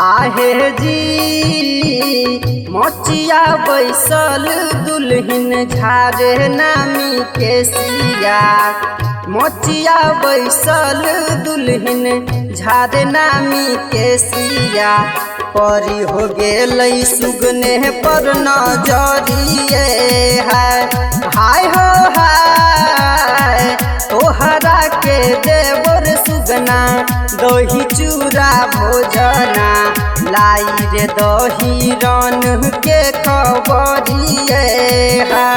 आहे जी मोचिया बैसल दुल्हन झारे नामी के सिया। मोचिया बैसल दुल्हन झारे नामी के सिया। परी हो गेलै सुगने पर नजरिए है। हाय हो हाय तोहरा के देवर सुगना दही चूड़ा भोजना। लाई रे दही रन के खबरिए है।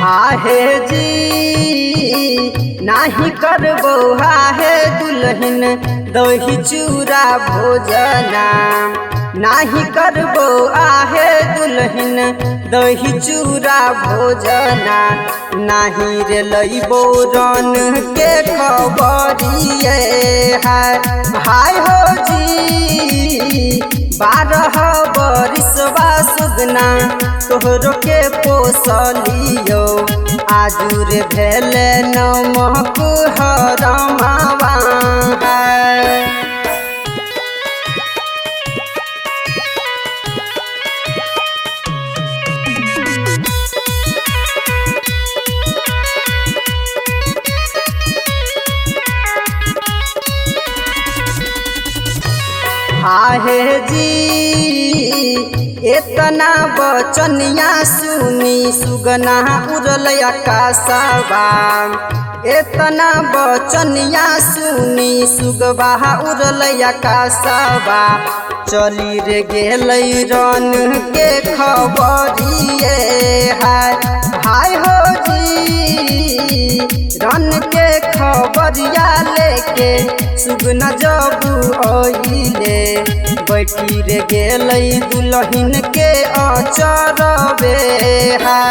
आहे जी नाही करबो आहे दुल्हन दही चूड़ा भोजना। नाही करबो आहे दुल्हन दही चूड़ा भोजना। नाही रे लइबो रन के खबरिए है। हाय हो जी 12 बरिसवा सुगना तोहरो के पोसलियो। आजू रे भेले नमक हरमावा है। आहे जी इतना बचनिया सुनी सुगना उड़ल आकाशवा। इतना बचनिया सुनी सुगवा उड़ल आकाशवा। चली रे गेलै रन के खबरिए है। हाय हो जी रन के खबरिया लेके सुगना जब आइले। बैठी रे गेलै दुल्हन के अचरबे है।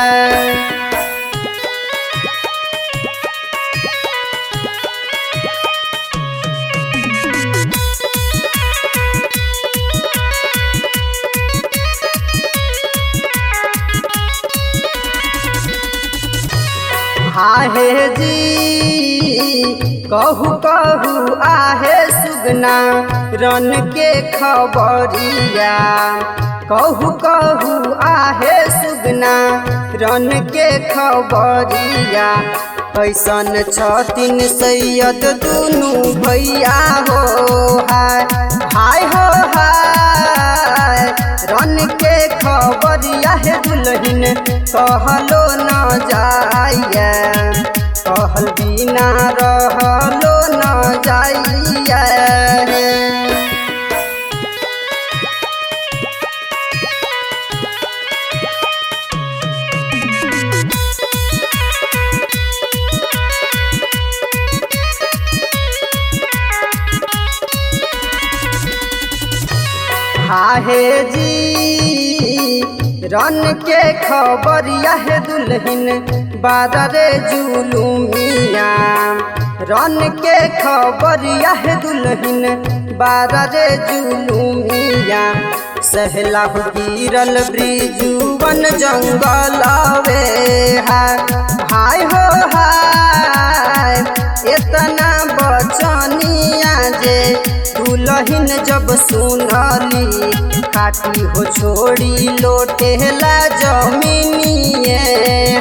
आहे जी कहू कहू आहे सुगना रन के खबरिया। कहू कहू आहे सुगना रन के खबरिया। ऐसन छथिन सैयद दुनू भैया हो हाय। हाय हो हाय रन के खबरिया है दुल्हन कहलो न जाइए। कहल बिना रहलो न जाइए। आहे जी रन के खबरिया है दुल्हन बादरे जुलुमिया। रन के खबरिया है दुल्हन बादरे जुलुमिया। सहला गिरल ब्रिजुवन जंगलवे है। हाय हो हाय इतना बचनिया जे दुल्हन जब सुनली। खाटी हो छोड़ी लोटेला जमीनिए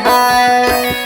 है।